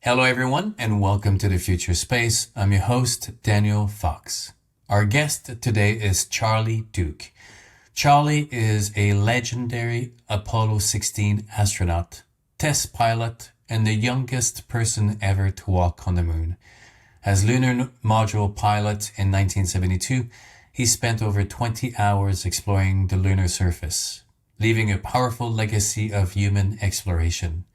Hello, everyone, and welcome to the Future Space. I'm your host, Daniel Fox. Our guest today is Charlie Duke. Charlie is a legendary Apollo 16 astronaut, test pilot, and the youngest person ever to walk on the moon. As Lunar Module Pilot in 1972, he spent over 20 hours exploring the lunar surface, leaving a powerful legacy of human exploration.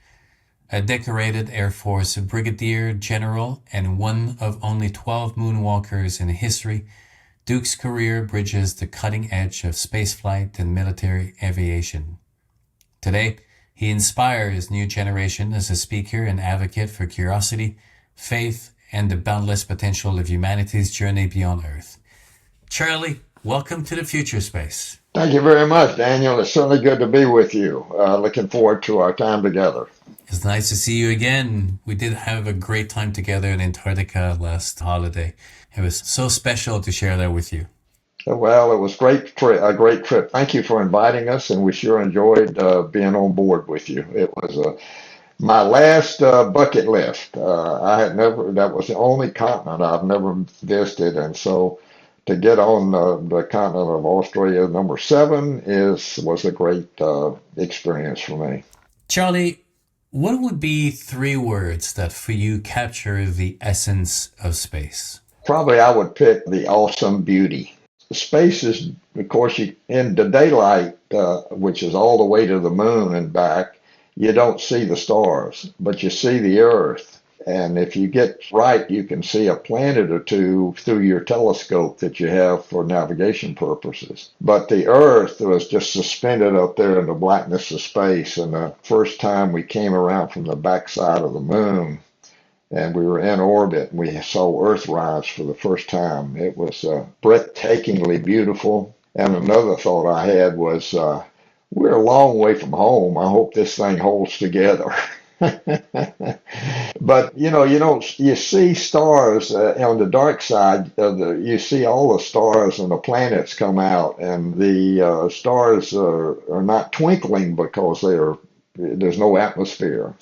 A decorated Air Force brigadier general and one of only 12 moonwalkers in history, Duke's career bridges the cutting edge of spaceflight and military aviation. Today, he inspires new generation as a speaker and advocate for curiosity, faith, and the boundless potential of humanity's journey beyond Earth. Charlie, welcome to the Future Space. Thank you very much, Daniel. It's certainly good to be with you. Looking forward to our time together. It's nice to see you again. We did have a great time together in Antarctica last holiday. It was so special to share that with you. Well, it was a great trip. Thank you for inviting us, and we sure enjoyed being on board with you. It was my last bucket list. That was the only continent I've never visited, and so to get on the continent of Australia, number 7, was a great experience for me. Charlie, what would be 3 words that for you capture the essence of space? Probably I would pick the awesome beauty. Space is, of course, in the daylight, which is all the way to the moon and back, you don't see the stars, but you see the Earth. And if you get right, you can see a planet or two through your telescope that you have for navigation purposes. But the Earth was just suspended up there in the blackness of space. And the first time we came around from the backside of the moon and we were in orbit, we saw Earthrise for the first time. It was breathtakingly beautiful. And another thought I had was, we're a long way from home. I hope this thing holds together. But you see stars on the dark side you see all the stars and the planets come out, and the stars are not twinkling because there's no atmosphere.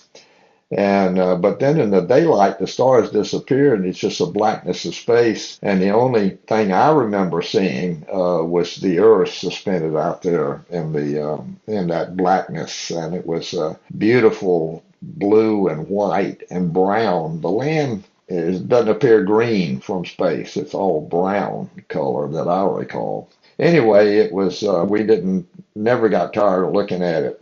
And but then in the daylight, the stars disappear, and it's just a blackness of space. And the only thing I remember seeing was the Earth suspended out there in that blackness, and it was beautiful, blue and white and brown. The land doesn't appear green from space; it's all brown color that I recall. Anyway, it was we never got tired of looking at it.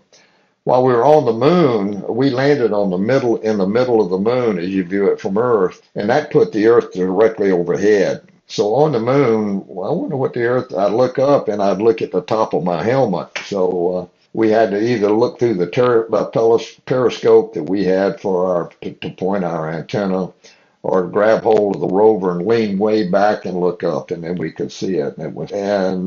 While we were on the moon, we landed in the middle of the moon as you view it from Earth, and that put the Earth directly overhead. So on the moon, I wonder what the Earth, I'd look up and I'd look at the top of my helmet. So we had to either look through the periscope that we had to point our antenna, or grab hold of the rover and lean way back and look up, and then we could see it. And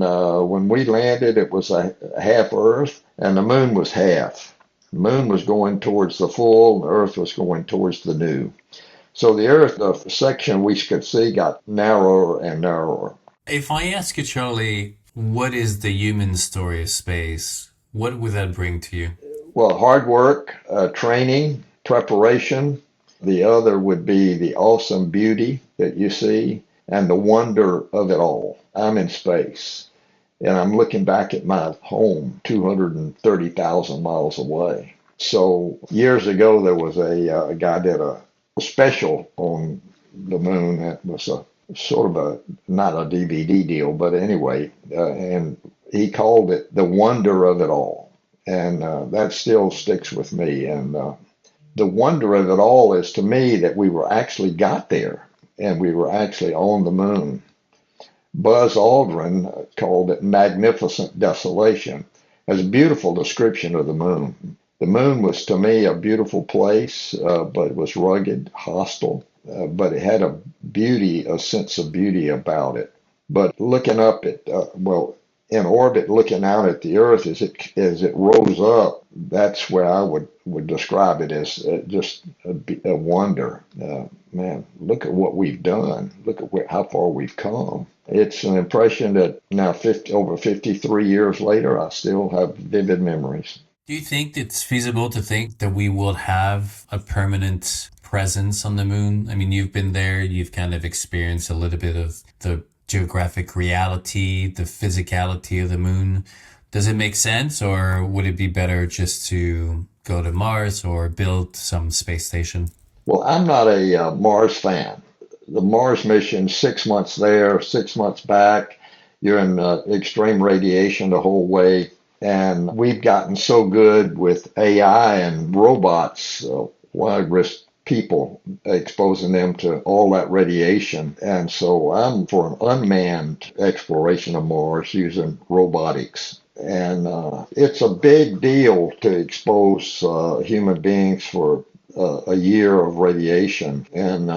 when we landed, it was a half Earth, and the moon was half. The moon was going towards the full, the Earth was going towards the new. So the section we could see got narrower and narrower. If I ask you, Charlie, what is the human story of space, what would that bring to you? Well, hard work, training, preparation. The other would be the awesome beauty that you see and the wonder of it all. I'm in space, and I'm looking back at my home 230,000 miles away. So years ago, there was a guy did a special on the moon that was not a DVD deal, but anyway, and he called it The Wonder of It All. And that still sticks with me. And the wonder of it all is, to me, that we got there and we were actually on the moon. Buzz Aldrin called it magnificent desolation, as a beautiful description of the moon. The moon was, to me, a beautiful place, but it was rugged, hostile, but it had a sense of beauty about it. But looking up at, in orbit, looking out at the Earth as it rose up, that's where I would describe it as just a wonder. Man, look at what we've done. Look at how far we've come. It's an impression that now, over 53 years later, I still have vivid memories. Do you think it's feasible to think that we will have a permanent presence on the moon? I mean, you've been there, you've kind of experienced a little bit of the geographic reality, the physicality of the moon. Does it make sense, or would it be better just to go to Mars or build some space station? Well, I'm not a Mars fan. The Mars mission, 6 months there, 6 months back. You're in extreme radiation the whole way. And we've gotten so good with AI and robots. Why risk people, exposing them to all that radiation? And so I'm for an unmanned exploration of Mars using robotics. And it's a big deal to expose human beings for a year of radiation and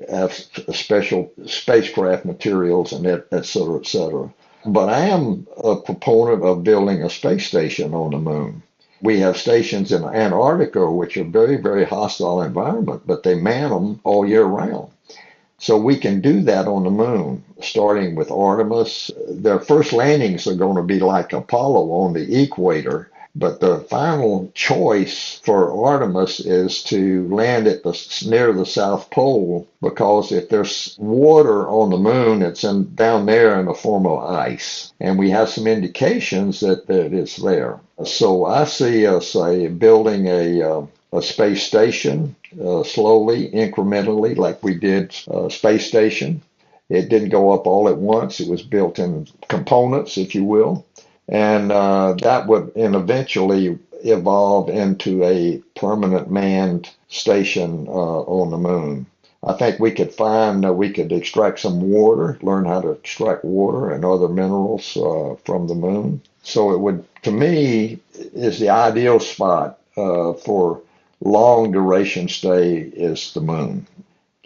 have special spacecraft materials and et cetera, et cetera. But I am a proponent of building a space station on the moon. We have stations in Antarctica, which are very, very hostile environment, but they man them all year round. So we can do that on the moon, starting with Artemis. Their first landings are going to be like Apollo on the equator. But the final choice for Artemis is to land at near the South Pole, because if there's water on the moon, it's down there in the form of ice. And we have some indications that it's there. So I see us building a space station slowly, incrementally, like we did Space Station. It didn't go up all at once. It was built in components, if you will. And that would eventually evolve into a permanent manned station on the moon. I think we could extract some water, learn how to extract water and other minerals from the moon. So it would, to me, is the ideal spot for long duration stay is the moon.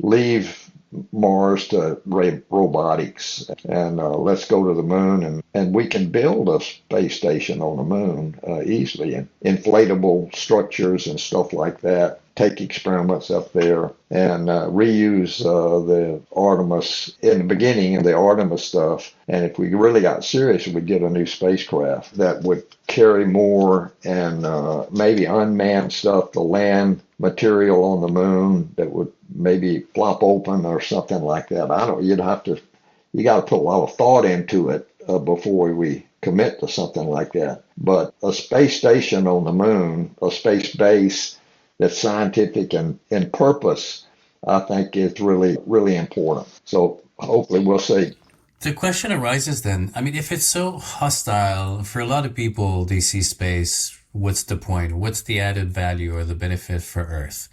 Leave Mars to robotics, and let's go to the moon, and we can build a space station on the moon easily, and inflatable structures and stuff like that. Take experiments up there and reuse the Artemis in the beginning of the Artemis stuff. And if we really got serious, we'd get a new spacecraft that would carry more and maybe unmanned stuff to land material on the moon that would maybe flop open or something like that. You got to put a lot of thought into it before we commit to something like that. But a space station on the moon, a space base that's scientific and in purpose, I think is really, really important. So hopefully we'll see. The question arises then, I mean, if it's so hostile, for a lot of people, they see space, what's the point? What's the added value or the benefit for Earth?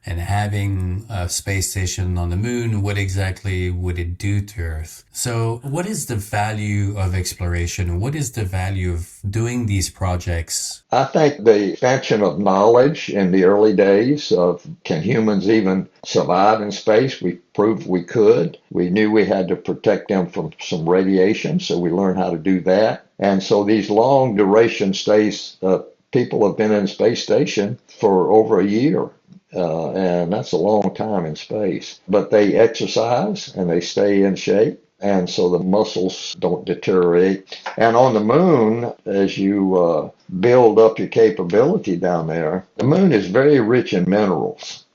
And having a space station on the moon, what exactly would it do to Earth? So what is the value of exploration? What is the value of doing these projects? I think the expansion of knowledge in the early days of can humans even survive in space? We proved we could. We knew we had to protect them from some radiation, so we learned how to do that. And so these long duration stays, people have been in space station for over a year. And that's a long time in space. But they exercise and they stay in shape. And so the muscles don't deteriorate. And on the moon, as you build up your capability down there, the moon is very rich in minerals.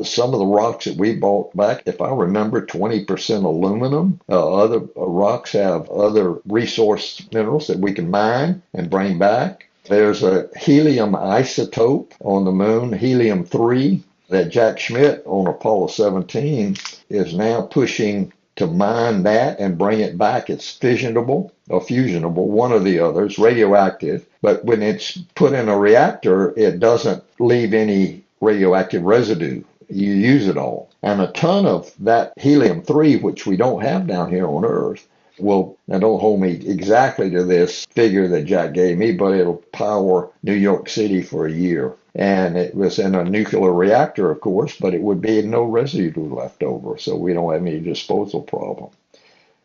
Some of the rocks that we brought back, if I remember, 20% aluminum. Other rocks have other resource minerals that we can mine and bring back. There's a helium isotope on the moon, helium-3, that Jack Schmitt on Apollo 17 is now pushing to mine that and bring it back. It's fissionable or fusionable, one or the other. It's radioactive, but when it's put in a reactor, it doesn't leave any radioactive residue. You use it all. And a ton of that helium-3, which we don't have down here on Earth, will, now don't hold me exactly to this figure that Jack gave me, but it'll power New York City for a year. And it was in a nuclear reactor, of course, but it would be no residue left over, so we don't have any disposal problem.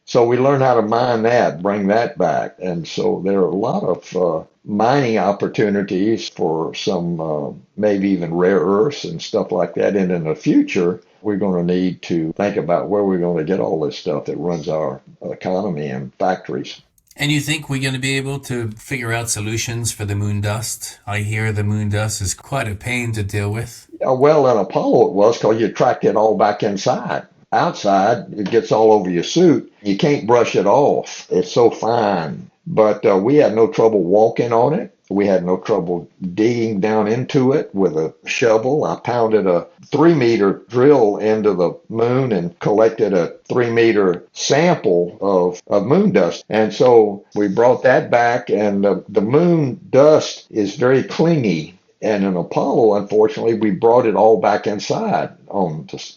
So we learned how to mine that, bring that back. And so there are a lot of mining opportunities for some maybe even rare earths and stuff like that. And in the future, we're going to need to think about where we're going to get all this stuff that runs our economy and factories. And you think we're going to be able to figure out solutions for the moon dust? I hear the moon dust is quite a pain to deal with. Well, in Apollo it was because you tracked it all back inside. Outside, it gets all over your suit. You can't brush it off. It's so fine. But we had no trouble walking on it. We had no trouble digging down into it with a shovel. I pounded a 3 meter drill into the moon and collected a 3 meter sample of moon dust. And so we brought that back, and the moon dust is very clingy. And in Apollo, unfortunately, we brought it all back inside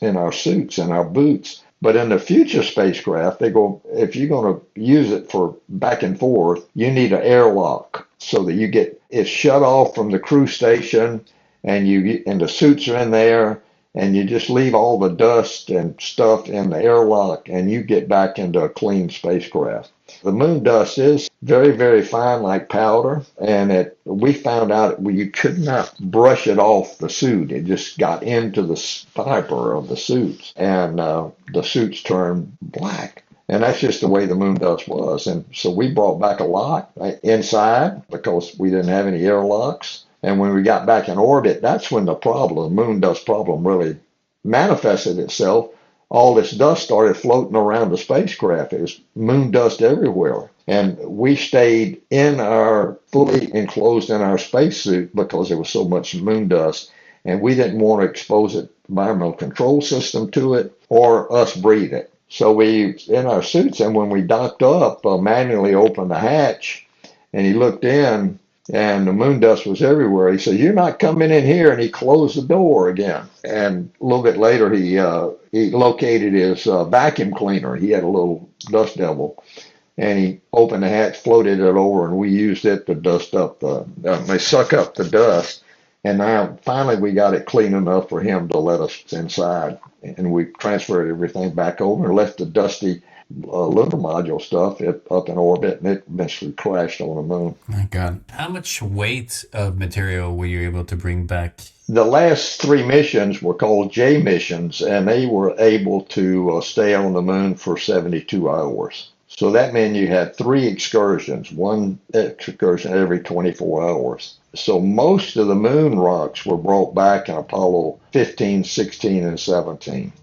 in our suits and our boots. But in the future spacecraft, they go, if you're going to use it for back and forth, you need an airlock so that you get it shut off from the crew station, and the suits are in there, and you just leave all the dust and stuff in the airlock, and you get back into a clean spacecraft. The moon dust is very, very fine, like powder, and we found out you could not brush it off the suit. It just got into the fiber of the suits, and the suits turned black. And that's just the way the moon dust was. And so we brought back a lot inside because we didn't have any airlocks. And when we got back in orbit, that's when the moon dust problem really manifested itself. All this dust started floating around the spacecraft. It was moon dust everywhere. And we stayed fully enclosed in our spacesuit because there was so much moon dust. And we didn't want to expose the environmental control system to it or us breathe it. So we, in our suits, and when we docked up, manually opened the hatch, and he looked in, and the moon dust was everywhere. He said, "You're not coming in here," and he closed the door again. And a little bit later, he located his vacuum cleaner. He had a little dust devil, and he opened the hatch, floated it over, and we used it to dust up they suck up the dust. And now finally we got it clean enough for him to let us inside. And we transferred everything back over and left the dusty lunar module stuff up in orbit, and it eventually crashed on the moon. My God. How much weight of material were you able to bring back? The last 3 missions were called J missions, and they were able to stay on the moon for 72 hours. So that meant you had 3 excursions, one excursion every 24 hours. So most of the moon rocks were brought back in Apollo 15, 16, and 17.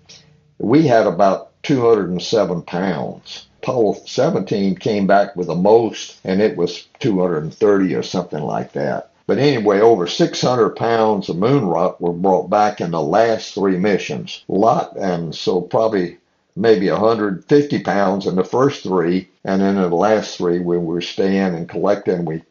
We had about 207 pounds. Apollo 17 came back with the most, and it was 230 or something like that. But anyway, over 600 pounds of moon rock were brought back in the last 3 missions. A lot, and so probably maybe 150 pounds in the first 3, and then in the last 3 we were staying and collecting.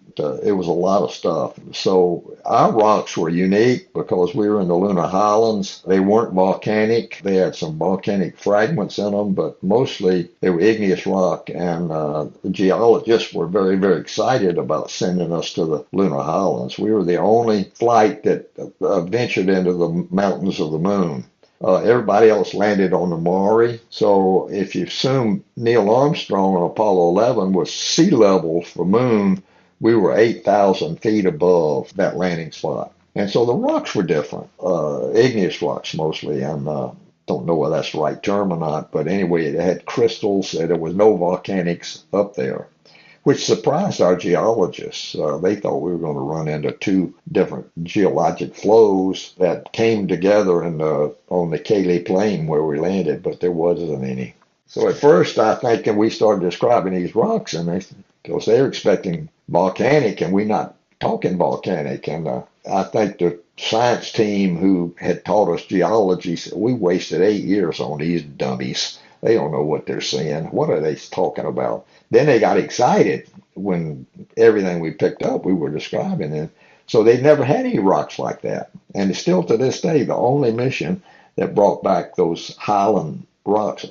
It was a lot of stuff. So our rocks were unique because we were in the lunar highlands. They weren't volcanic. They had some volcanic fragments in them, but mostly they were igneous rock. And the geologists were very, very excited about sending us to the lunar highlands. We were the only flight that ventured into the mountains of the moon. Everybody else landed on the Maury. So if you assume Neil Armstrong on Apollo 11 was sea level for moon, we were 8,000 feet above that landing spot. And so the rocks were different, igneous rocks mostly. I don't know whether that's the right term or not, but anyway, it had crystals. There was no volcanics up there, which surprised our geologists. They thought we were going to run into 2 different geologic flows that came together on the Cayley Plain where we landed, but there wasn't any. So at first, I think, and we started describing these rocks, and because they're expecting volcanic, and we're not talking volcanic. And I think the science team who had taught us geology said, we wasted 8 years on these dummies. They don't know what they're saying. What are they talking about? Then they got excited when everything we picked up we were describing. And so they never had any rocks like that. And still to this day, the only mission that brought back those highland rocks,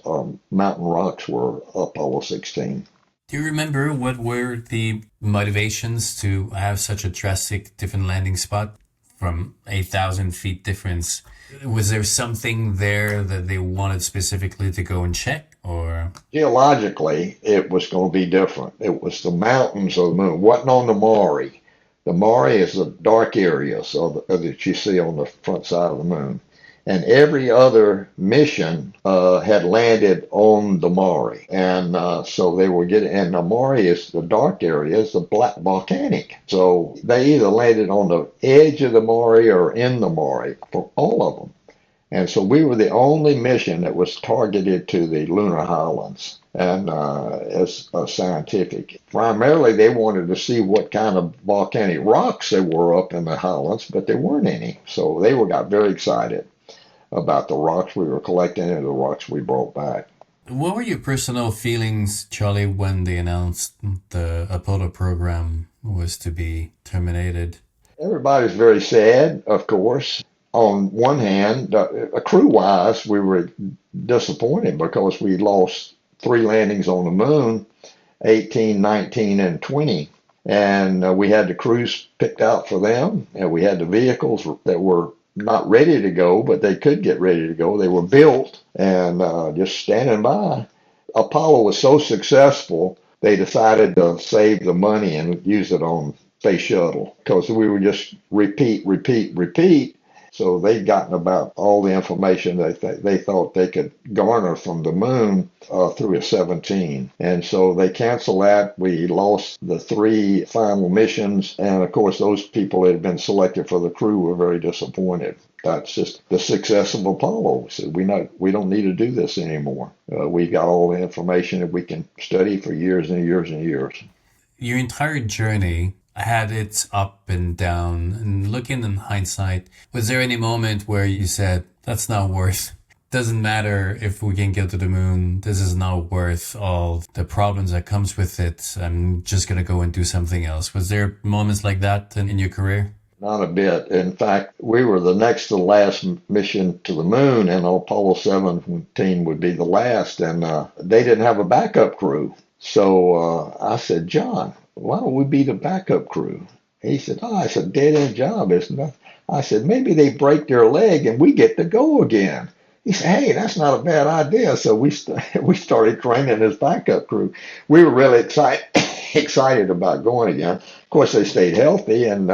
mountain rocks, were Apollo 16. Do you remember what were the motivations to have such a drastic different landing spot from 8,000 feet difference? Was there something there that they wanted specifically to go and check, or? Geologically, it was going to be different. It was the mountains of the moon. It wasn't on the Maury. The Maury is the dark areas that you see on the front side of the moon. and every other mission had landed on the Mare. And so they were getting, and the Mare is the dark area, it's the black volcanic. So they either landed on the edge of the Mare or in the Mare for all of them. And so we were the only mission that was targeted to the lunar highlands and as scientific. Primarily, they wanted to see what kind of volcanic rocks there were up in the highlands, but there weren't any. So they got very excited about the rocks we were collecting and the rocks we brought back. What were your personal feelings, Charlie, when they announced the Apollo program was to be terminated? Everybody's very sad, of course. On one hand, crew-wise, we were disappointed because we lost 3 landings on the moon, 18, 19, and 20. And we had the crews picked out for them, and we had the vehicles that were not ready to go, but they could get ready to go. They were built and just standing by. Apollo was so successful, they decided to save the money and use it on space shuttle because we would just repeat. So they'd gotten about all the information that they thought they could garner from the moon through a 17. And so they canceled that. We lost the 3 final missions. And of course, those people that had been selected for the crew were very disappointed. That's just the success of Apollo. We said, we don't need to do this anymore. We got all the information that we can study for years and years and years. Your entire journey had its up and down, and looking in hindsight, was there any moment where you said, that's not worth, doesn't matter if we can get to the moon, this is not worth all the problems that comes with it, I'm just going to go and do something else? Was there moments like that in your career? Not a bit. In fact, we were the next to the last mission to the moon, and Apollo 17 would be the last, and they didn't have a backup crew. So I said, John, why don't we be the backup crew? He said, it's a dead-end job, isn't it? I said, maybe they break their leg and we get to go again. He said, hey, that's not a bad idea. So we started training as backup crew. We were really excited about going again. Of course, they stayed healthy and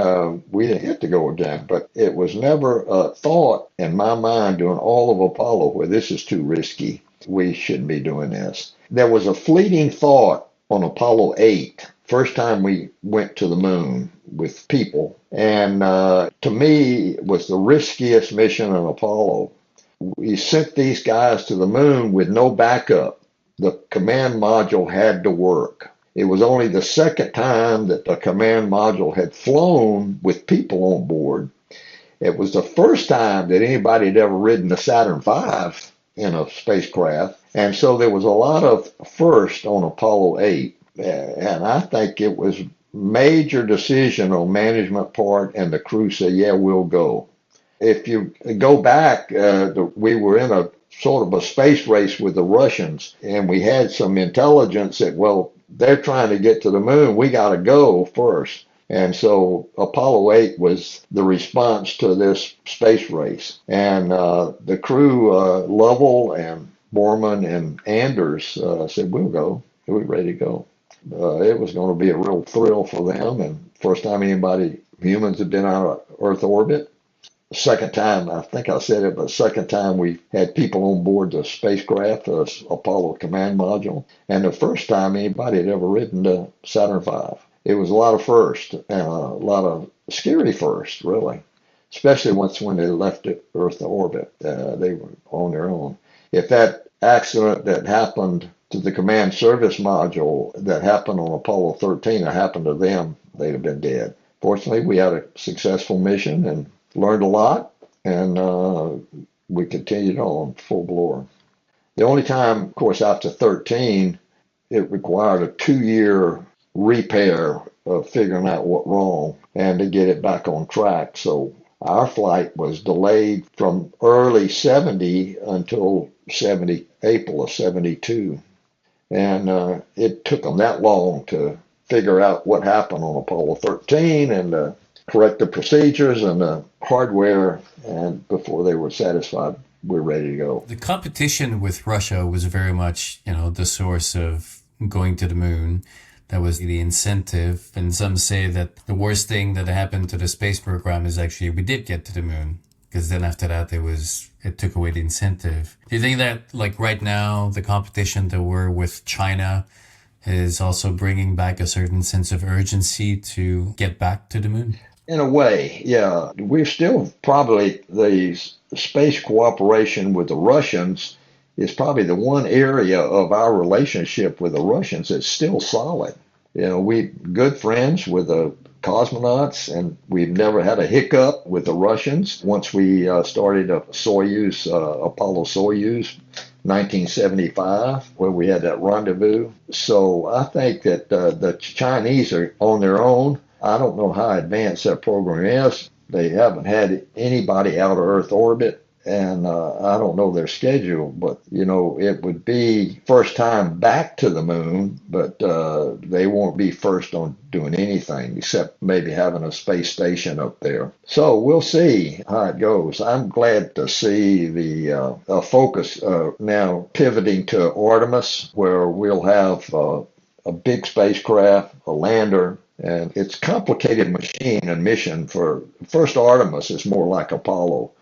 we didn't get to go again. But it was never a thought in my mind during all of Apollo where this is too risky. We shouldn't be doing this. There was a fleeting thought on Apollo 8. First time we went to the moon with people, and to me, it was the riskiest mission on Apollo. We sent these guys to the moon with no backup. The command module had to work. It was only the second time that the command module had flown with people on board. It was the first time that anybody had ever ridden the Saturn V in a spacecraft, and so there was a lot of first on Apollo 8. And I think it was major decision on management part, and the crew said, yeah, we'll go. If you go back, we were in a sort of a space race with the Russians, and we had some intelligence that, well, they're trying to get to the moon, we got to go first. And so Apollo 8 was the response to this space race. And the crew, Lovell and Borman and Anders, said, we'll go. We're ready to go. It was going to be a real thrill for them, and first time humans had been out of Earth orbit. Second time, I think I said it, but second time we had people on board the spacecraft, the Apollo command module, and the first time anybody had ever ridden the Saturn V. It was a lot of firsts, and a lot of scary firsts, really, especially when they left Earth orbit. They were on their own. If that accident that happened to the command service module that happened on Apollo 13 that happened to them, they'd have been dead. Fortunately, we had a successful mission and learned a lot, and we continued on full bore. The only time, of course, after 13, it required a 2-year repair of figuring out what wrong and to get it back on track. So our flight was delayed from early 70 until April of 72. And it took them that long to figure out what happened on Apollo 13 and correct the procedures and the hardware, and before they were satisfied, we're ready to go. The competition with Russia was very much, the source of going to the moon. That was the incentive. And some say that the worst thing that happened to the space program is actually we did get to the moon. because then after that it took away the incentive. Do you think that like right now the competition that we're with China is also bringing back a certain sense of urgency to get back to the moon? In a way, yeah. We're still probably the space cooperation with the Russians is probably the one area of our relationship with the Russians that's still solid. We good friends with the cosmonauts, and we've never had a hiccup with the Russians once we started a Soyuz, Apollo Soyuz, 1975, where we had that rendezvous. So I think that the Chinese are on their own. I don't know how advanced that program is. They haven't had anybody out of Earth orbit, and I don't know their schedule, but, it would be first time back to the moon, but they won't be first on doing anything except maybe having a space station up there. So we'll see how it goes. I'm glad to see the focus now pivoting to Artemis, where we'll have a big spacecraft, a lander, and it's a complicated machine and mission. For first Artemis is more like Apollo,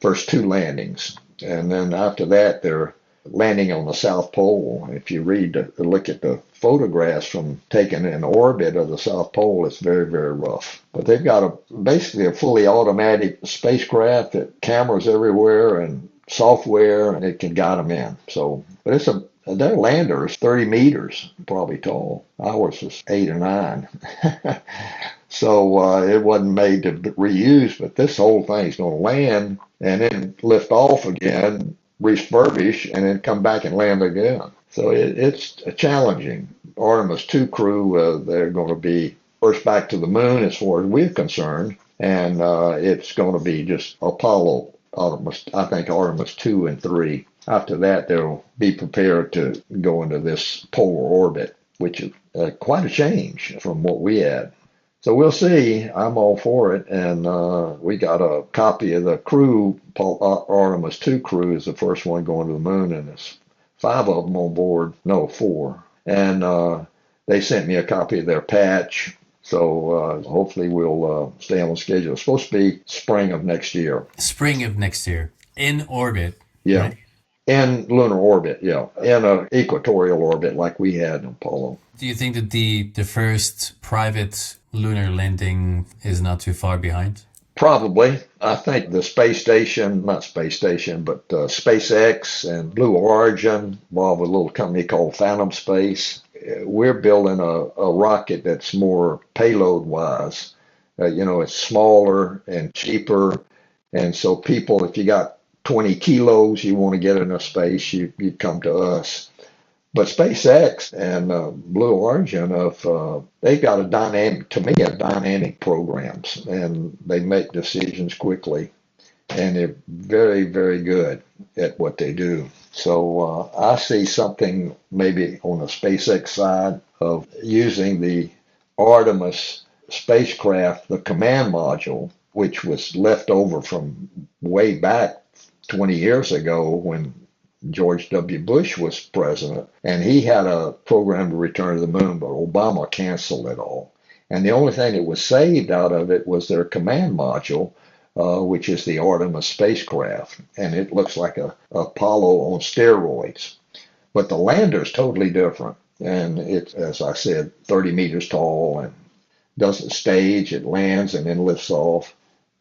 first two landings. And then after that, they're landing on the South Pole. If you look at the photographs from taken in orbit of the South Pole, it's very, very rough. But they've got basically a fully automatic spacecraft that cameras everywhere and software, and it can guide them in. So, but their lander is 30 meters, probably tall. Ours was 8 or 9. So it wasn't made to reuse, but this whole thing's going to land and then lift off again, refurbish, and then come back and land again. So it's challenging. Artemis 2 crew, they're going to be first back to the moon as far as we're concerned, and it's going to be just Apollo, Artemis, I think Artemis 2 and 3. After that, they'll be prepared to go into this polar orbit, which is quite a change from what we had. So we'll see. I'm all for it. And we got a copy of the crew. Artemis 2 crew is the first one going to the moon, and there's 5 of them on board. No, 4. And they sent me a copy of their patch. So hopefully we'll stay on schedule. It's supposed to be spring of next year. Spring of next year. In orbit. Yeah. Right? In lunar orbit, yeah. In an equatorial orbit like we had in Apollo. Do you think that the first private lunar landing is not too far behind? Probably. I think the space station, not space station, but SpaceX and Blue Origin, involved with a little company called Phantom Space. We're building a rocket that's more payload-wise. It's smaller and cheaper. And so people, if you got 20 kilos you want to get into space, you come to us. But SpaceX and Blue Origin, they've got dynamic programs, and they make decisions quickly, and they're very, very good at what they do. So I see something maybe on the SpaceX side of using the Artemis spacecraft, the command module, which was left over from way back 20 years ago when George W. Bush was president, and he had a program to return to the moon, but Obama canceled it all. And the only thing that was saved out of it was their command module, which is the Artemis spacecraft. And it looks like a Apollo on steroids. But the lander is totally different. And it's, as I said, 30 meters tall and doesn't stage. It lands and then lifts off.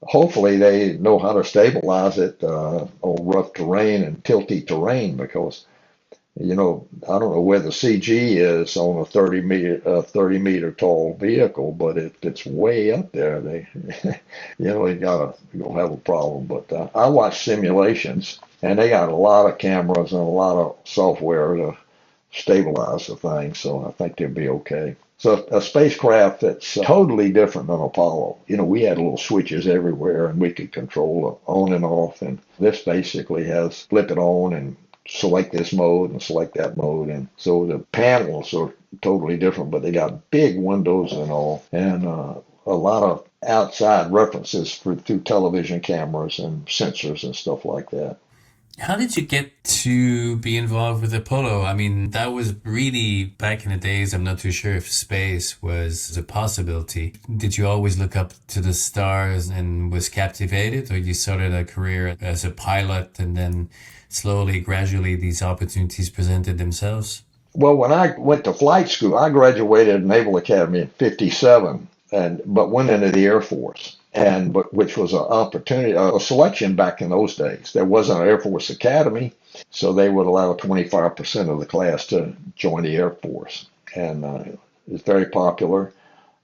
Hopefully they know how to stabilize it on rough terrain and tilty terrain, because I don't know where the CG is on a 30 meter tall vehicle, but it's way up there. They you're gonna have a problem. But I watch simulations, and they got a lot of cameras and a lot of software to stabilize the thing, so I think they'll be okay. So a spacecraft that's totally different than Apollo. We had little switches everywhere, and we could control it on and off. And this basically has flip it on and select this mode and select that mode. And so the panels are totally different, but they got big windows and all, and a lot of outside references through television cameras and sensors and stuff like that. How did you get to be involved with Apollo? I mean, that was really back in the days. I'm not too sure if space was a possibility. Did you always look up to the stars and was captivated, or you started a career as a pilot and then slowly, gradually, these opportunities presented themselves? Well, when I went to flight school, I graduated Naval Academy in '57, and but went into the Air Force, and but which was an opportunity, a selection back in those days. There wasn't an Air Force Academy, so they would allow 25% of the class to join the Air Force, and it's very popular.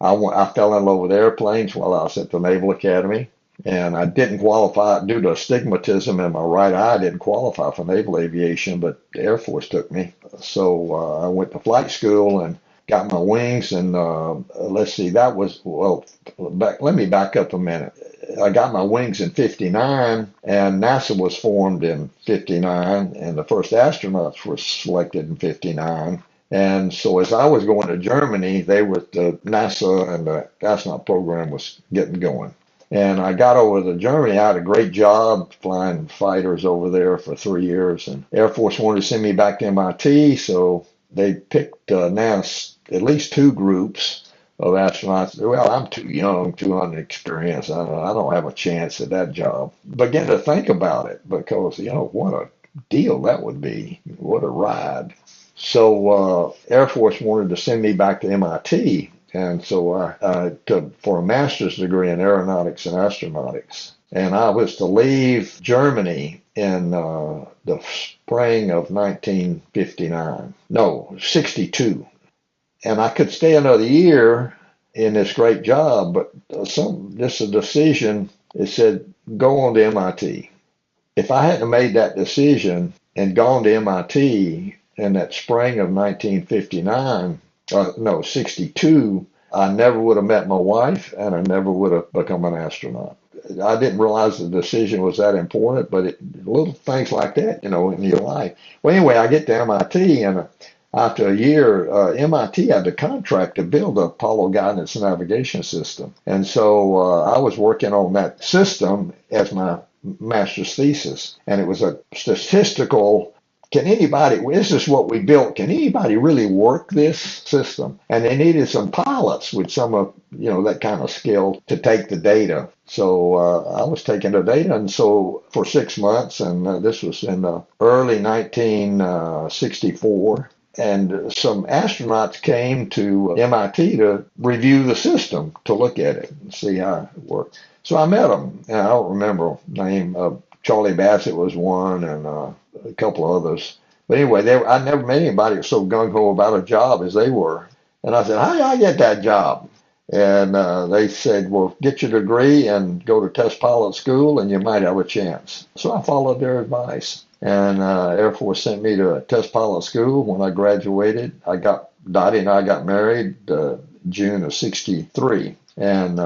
I fell in love with airplanes while I was at the Naval Academy, and I didn't qualify due to astigmatism in my right eye. I didn't qualify for naval aviation, but the Air Force took me. So I went to flight school and got my wings. And let's see, that was, well, let me back up a minute. I got my wings in '59, and NASA was formed in '59, and the first astronauts were selected in '59. And so as I was going to Germany, the NASA and the astronaut program was getting going. And I got over to Germany. I had a great job flying fighters over there for 3 years. And Air Force wanted to send me back to MIT, so they picked now at least two groups of astronauts. Well, I'm too young, too unexperienced. I don't have a chance at that job. Began to think about it because, what a deal that would be. What a ride. So Air Force wanted to send me back to MIT, and so I took for a master's degree in aeronautics and astronautics. And I was to leave Germany in the spring of 1959. No, 62. And I could stay another year in this great job, but just a decision, it said, go on to MIT. If I hadn't made that decision and gone to MIT in that spring of 1959, no, 62, I never would have met my wife, and I never would have become an astronaut. I didn't realize the decision was that important, but little things like that, in your life. Well, anyway, I get to MIT, and after a year, MIT had the contract to build the Apollo guidance and navigation system. And so I was working on that system as my master's thesis, and it was a statistical. This is what we built. Can anybody really work this system? And they needed some pilots with some of, that kind of skill to take the data. So I was taking the data. And so for 6 months, and this was in the early 1964, and some astronauts came to MIT to review the system, to look at it and see how it worked. So I met them, and I don't remember the name. Charlie Bassett was one, and a couple of others. But anyway, I never met anybody that was so gung-ho about a job as they were. And I said, how did I get that job? And they said, well, get your degree and go to test pilot school, and you might have a chance. So I followed their advice. And Air Force sent me to test pilot school. When I graduated, Dottie and I got married June of '63. And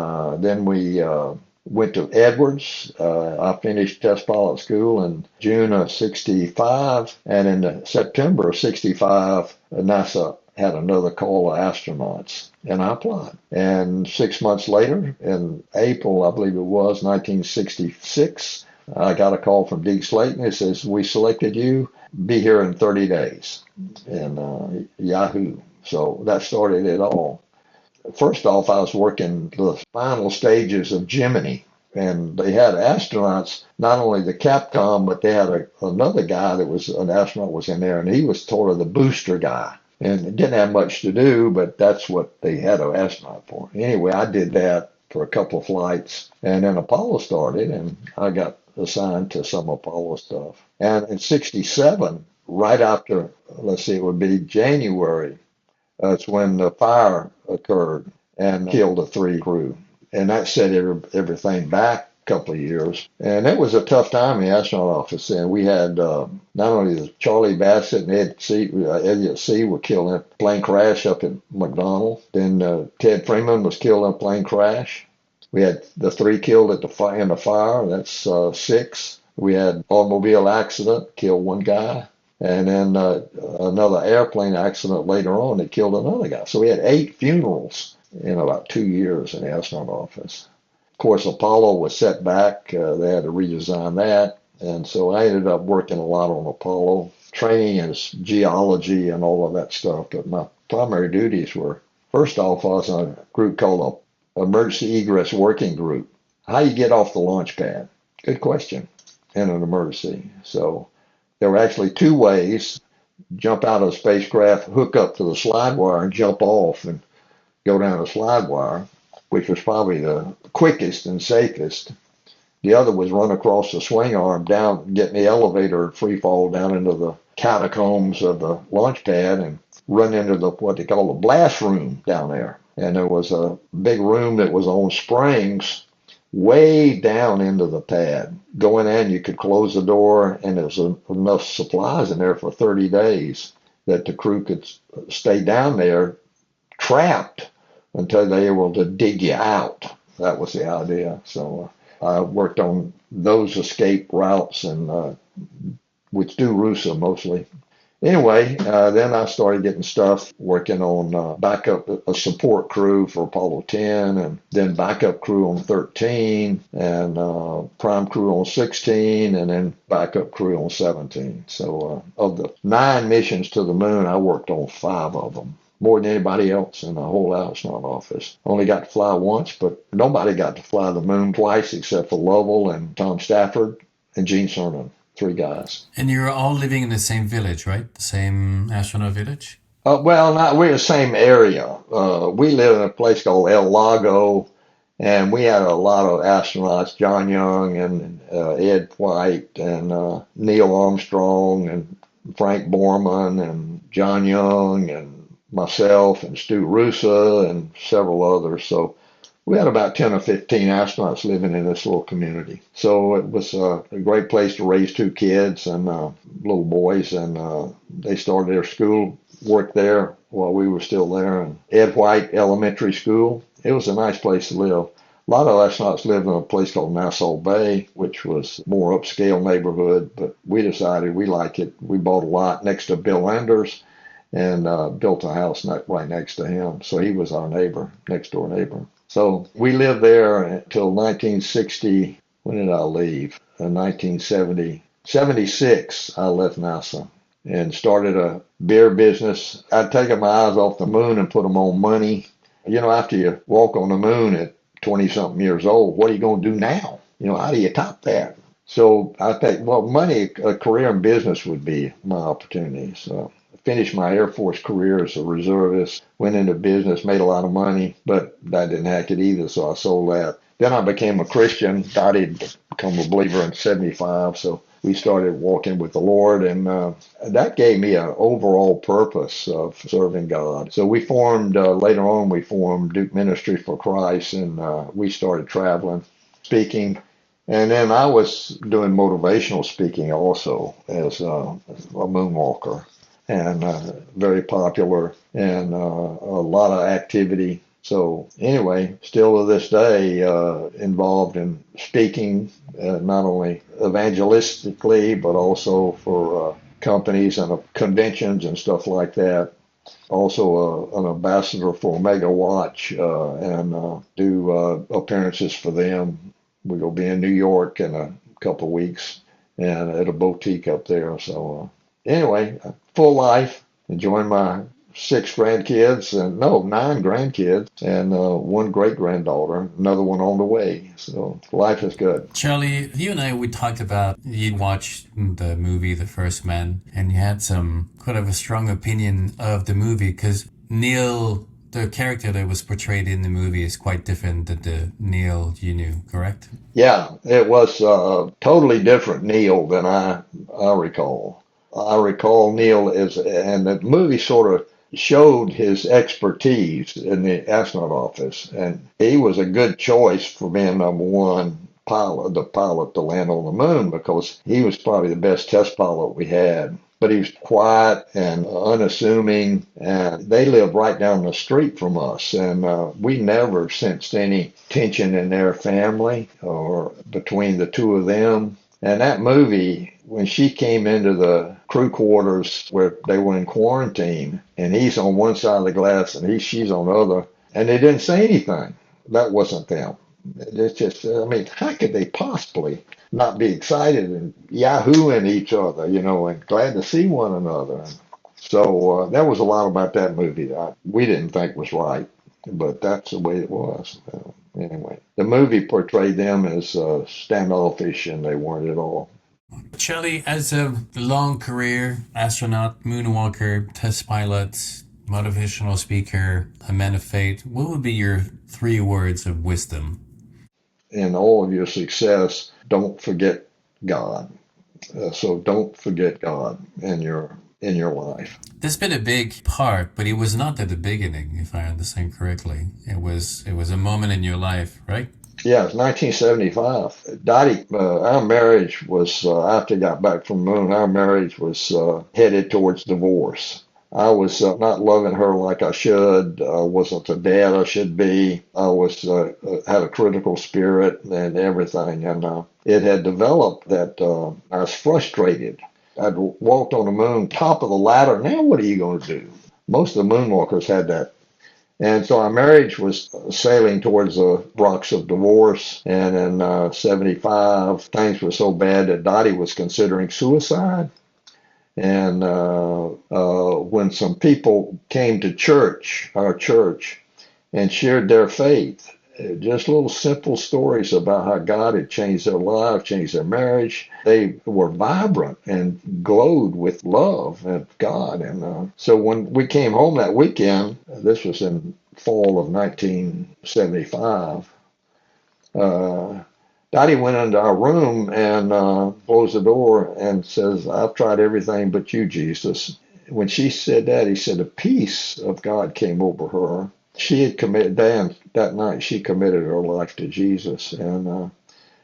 then we went to Edwards. I finished test pilot school in June of '65, and in September of '65, NASA had another call of astronauts, and I applied. And 6 months later, in April, I believe it was, 1966, I got a call from Deke Slayton. It says, we selected you, be here in 30 days. And Yahoo. So that started it all. First off, I was working the final stages of Gemini, and they had astronauts, not only the Capcom, but they had another guy that was an astronaut was in there, and he was sort of the booster guy. And it didn't have much to do, but that's what they had an astronaut for. Anyway, I did that for a couple of flights, and then Apollo started, and I got assigned to some Apollo stuff. And in '67, right after, let's see, it would be January, that's when the fire occurred and killed the 3 crew. And that set everything back a couple of years. And it was a tough time in the astronaut office. And we had not only Charlie Bassett and Elliot C. were killed in a plane crash up in McDonald. Then Ted Freeman was killed in a plane crash. We had the 3 killed in the fire. That's 6. We had automobile accident, killed 1 guy. And then another airplane accident later on that killed another guy. So we had 8 funerals in about 2 years in the astronaut office. Of course, Apollo was set back. They had to redesign that. And so I ended up working a lot on Apollo, training as geology and all of that stuff. But my primary duties were, first off, I was on a group called a Emergency Egress Working Group. How you get off the launch pad? Good question in an emergency. So there were actually two ways: jump out of the spacecraft, hook up to the slide wire, and jump off and go down the slide wire, which was probably the quickest and safest. The other was run across the swing arm down, get in the elevator, free fall down into the catacombs of the launch pad and run into the what they call the blast room down there. And there was a big room that was on springs way down into the pad. Going in, you could close the door, and there was enough supplies in there for 30 days that the crew could stay down there trapped until they were able to dig you out. That was the idea. So I worked on those escape routes and with Stu Russo mostly. Anyway, then I started getting stuff working on backup, a support crew for Apollo 10, and then backup crew on 13, and prime crew on 16, and then backup crew on 17. So of the 9 missions to the moon, I worked on 5 of them. More than anybody else in the whole astronaut office. Only got to fly once, but nobody got to fly the moon twice except for Lovell and Tom Stafford and Gene Cernan. 3 guys. And you're all living in the same village, right? The same astronaut village? We're in the same area. We live in a place called El Lago, and we had a lot of astronauts, John Young and Ed White and Neil Armstrong and Frank Borman and John Young and myself and Stu Russo and several others. So we had about 10 or 15 astronauts living in this little community. So it was a great place to raise 2 kids and little boys. And they started their school work there while we were still there. And Ed White Elementary School. It was a nice place to live. A lot of astronauts lived in a place called Nassau Bay, which was more upscale neighborhood. But we decided we liked it. We bought a lot next to Bill Anders and built a house right next to him. So he was our neighbor, next door neighbor. So we lived there until 1960. When did I leave? In 1970. 76, I left NASA and started a beer business. I'd taken my eyes off the moon and put them on money. You know, after you walk on the moon at 20-something years old, what are you going to do now? You know, how do you top that? So I think, well, money, a career in business would be my opportunity. So finished my Air Force career as a reservist, went into business, made a lot of money, but that didn't hack it either, so I sold that. Then I became a Christian. I did become a believer in 75, so we started walking with the Lord, and that gave me an overall purpose of serving God. So we formed, later on, we formed Duke Ministry for Christ, and we started traveling, speaking. And then I was doing motivational speaking also as a moonwalker. And very popular and a lot of activity. So anyway, still to this day involved in speaking, not only evangelistically, but also for companies and conventions and stuff like that. Also an ambassador for Omega Watch and do appearances for them. We're going to be in New York in a couple of weeks and at a boutique up there. So anyway, full life, enjoying my 9 grandkids, and 1 great-granddaughter, another one on the way. So life is good. Charlie, you and I, we talked about, you watched the movie The First Man, and you had some kind of a strong opinion of the movie, because Neil, the character that was portrayed in the movie, is quite different than the Neil you knew, correct? Yeah, it was totally different Neil than I recall. I recall Neil and the movie sort of showed his expertise in the astronaut office, and he was a good choice for being number 1 pilot, the pilot to land on the moon, because he was probably the best test pilot we had. But he was quiet and unassuming, and they lived right down the street from us, and we never sensed any tension in their family or between the two of them. And that movie, when she came into the crew quarters where they were in quarantine, and he's on one side of the glass and she's on the other, and they didn't say anything. That wasn't them. It's just, I mean, how could they possibly not be excited and yahooing each other, and glad to see one another. And so there was a lot about that movie that we didn't think was right, but that's the way it was. Anyway, the movie portrayed them as standoffish, and they weren't at all. Charlie, as a long career astronaut, moonwalker, test pilot, motivational speaker, a man of faith, what would be your 3 words of wisdom? In all of your success, don't forget God. So don't forget God in your life. There's been a big part, but it was not at the beginning, if I understand correctly. It was a moment in your life, right? Yeah, it's 1975. Dottie, our marriage was, after I got back from the moon, our marriage was headed towards divorce. I was not loving her like I should. I wasn't the dad I should be. I was had a critical spirit and everything, and it had developed that I was frustrated. I'd walked on the moon, top of the ladder. Now what are you going to do? Most of the moonwalkers had that. And so our marriage was sailing towards the rocks of divorce. And in 75, things were so bad that Dottie was considering suicide. And when some people came to church, our church, and shared their faith, just little simple stories about how God had changed their life, changed their marriage. They were vibrant and glowed with love of God. And so when we came home that weekend, this was in fall of 1975, Dottie went into our room and closed the door and says, "I've tried everything but you, Jesus." When she said that, he said, the peace of God came over her. She had committed, that night, she committed her life to Jesus. And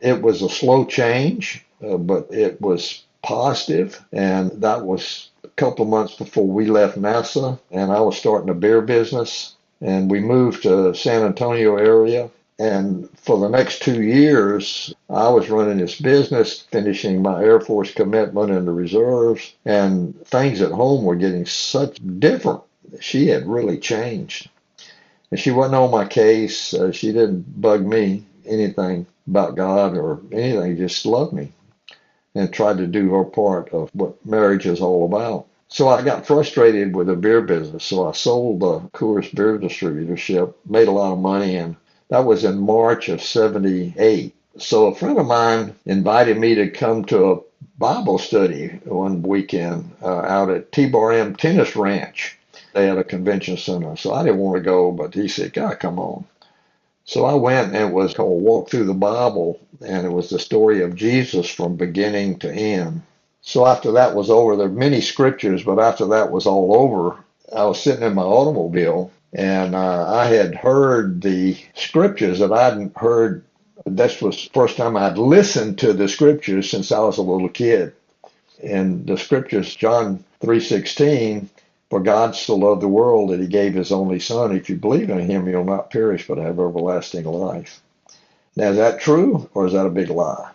it was a slow change, but it was positive. And that was a couple of months before we left NASA. And I was starting a beer business. And we moved to San Antonio area. And for the next 2 years, I was running this business, finishing my Air Force commitment in the reserves, and things at home were getting such different. She had really changed. And she wasn't on my case. She didn't bug me anything about God or anything, just loved me and tried to do her part of what marriage is all about. So I got frustrated with the beer business. So I sold the Coors beer distributorship, made a lot of money, and that was in March of 78. So a friend of mine invited me to come to a Bible study one weekend out at T-Bar M Tennis Ranch. They had a convention center. So I didn't want to go, but he said, God, come on. So I went, and it was called Walk Through the Bible, and it was the story of Jesus from beginning to end. So after that was over, there were many scriptures, but after that was all over, I was sitting in my automobile, and I had heard the scriptures that I hadn't heard. This was the first time I'd listened to the scriptures since I was a little kid. And the scriptures, John 3:16, for God so loved the world that he gave his only son. If you believe in him, you'll not perish but have everlasting life. Now, is that true, or is that a big lie?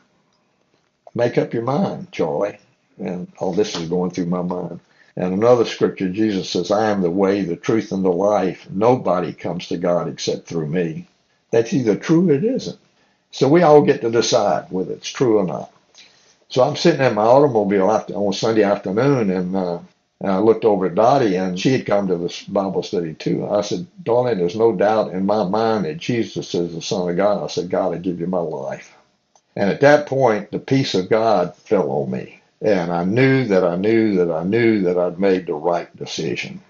Make up your mind, Charlie. And all this is going through my mind. And another scripture, Jesus says, I am the way, the truth, and the life. Nobody comes to God except through me. That's either true or it isn't. So we all get to decide whether it's true or not. So I'm sitting in my automobile on Sunday afternoon, and I looked over at Dottie, and she had come to this Bible study too. I said, darling, there's no doubt in my mind that Jesus is the Son of God. I said, God, I give you my life. And at that point, the peace of God fell on me. And I knew that I'd made the right decision.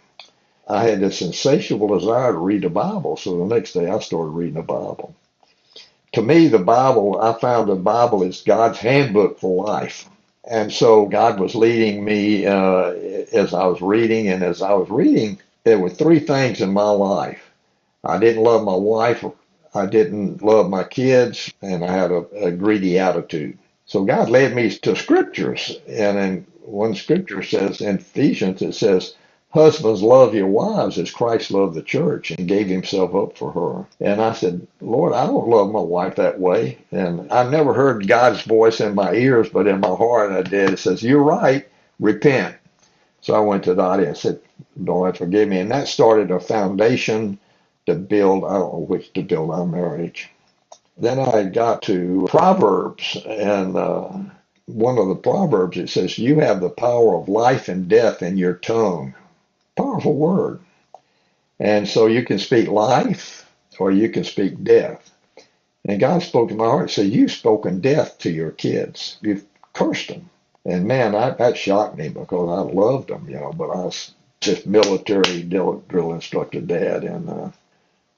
I had this insatiable desire to read the Bible. So the next day I started reading the Bible. To me, the Bible, I found the Bible is God's handbook for life. And so God was leading me as I was reading. And as I was reading, there were 3 things in my life. I didn't love my wife. I didn't love my kids. And I had a greedy attitude. So God led me to scriptures. And in one scripture says, in Ephesians, it says, husbands, love your wives as Christ loved the church and gave himself up for her. And I said, Lord, I don't love my wife that way. And I never heard God's voice in my ears, but in my heart I did. It says, you're right, repent. So I went to Dottie and said, Lord, forgive me. And that started a foundation to build, I don't know which to build our marriage. Then I got to Proverbs, and one of the Proverbs, it says, "You have the power of life and death in your tongue." Powerful word. And so you can speak life or you can speak death. And God spoke to my heart and said, "You've spoken death to your kids. You've cursed them." And man, that shocked me because I loved them, but I was just military drill instructor dad. And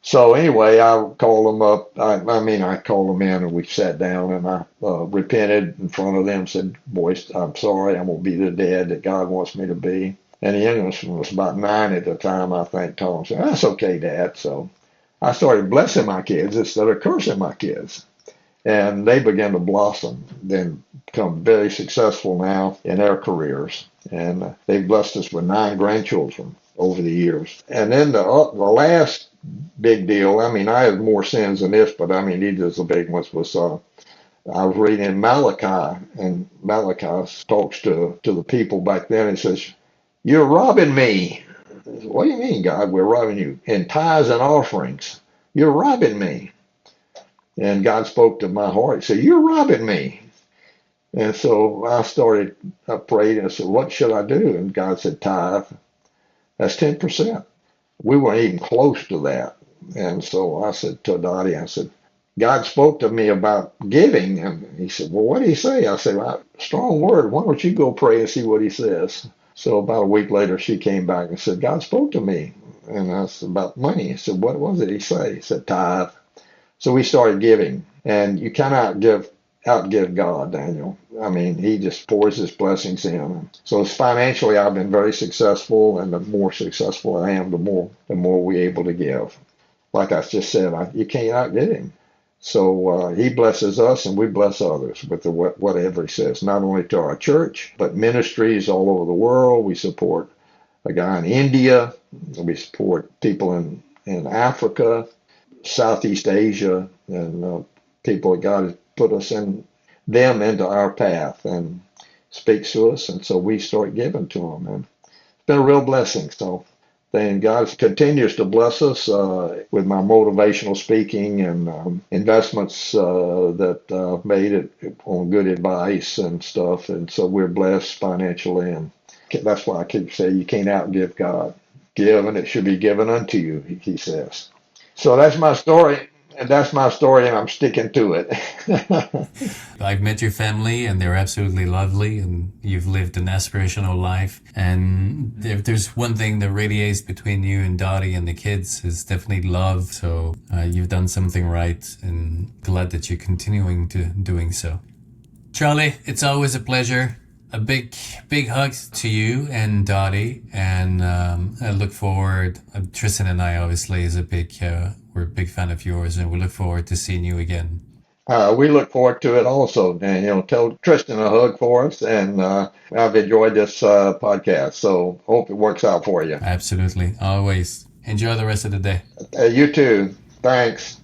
so anyway, I called them up. I called them in and we sat down and I repented in front of them, said, "Boys, I'm sorry. I'm going to be the dad that God wants me to be." And the youngest one was about 9 at the time, I think. Tom said, "That's okay, Dad." So I started blessing my kids instead of cursing my kids. And they began to blossom, then become very successful now in their careers. And they've blessed us with 9 grandchildren over the years. And then the last big deal, I had more sins than this, but these are the big ones, was I was reading Malachi, and Malachi talks to the people back then and says, "You're robbing me." I said, "What do you mean, God? We're robbing you in tithes and offerings. You're robbing me." And God spoke to my heart. He said, "You're robbing me." And so I prayed and I said, "What should I do?" And God said, "Tithe. That's 10%. We weren't even close to that. And so I said to Dottie, I said, "God spoke to me about giving." And he said, "Well, what did he say?" I said, "Well, strong word. Why don't you go pray and see what he says?" So about a week later, she came back and said, "God spoke to me." And I said, "About money." I said, "What was it he say?" He said, "Tithe." So we started giving. And you cannot outgive God, Daniel. He just pours his blessings in. So financially, I've been very successful. And the more successful I am, the more we're able to give. Like I just said, you can't outgive him. So he blesses us and we bless others with whatever he says, not only to our church, but ministries all over the world. We support a guy in India. We support people in Africa, Southeast Asia, and people that God has put us into our path and speaks to us. And so we start giving to them. And it's been a real blessing. So then God continues to bless us with my motivational speaking and investments that I've made on good advice and stuff. And so we're blessed financially. And that's why I keep saying you can't outgive God. Give, and it should be given unto you, he says. So that's my story. And that's my story, and I'm sticking to it. I've met your family, and they're absolutely lovely, and you've lived an aspirational life. And if there's one thing that radiates between you and Dottie and the kids, is definitely love. So you've done something right, and glad that you're continuing to doing so. Charlie, it's always a pleasure. A big hug to you and Dottie, and I look forward. Tristan and I obviously we're a big fan of yours, and we look forward to seeing you again. We look forward to it also, Daniel. Tell Tristan a hug for us, and I've enjoyed this podcast. So hope it works out for you. Absolutely, always. Enjoy the rest of the day. You too. Thanks.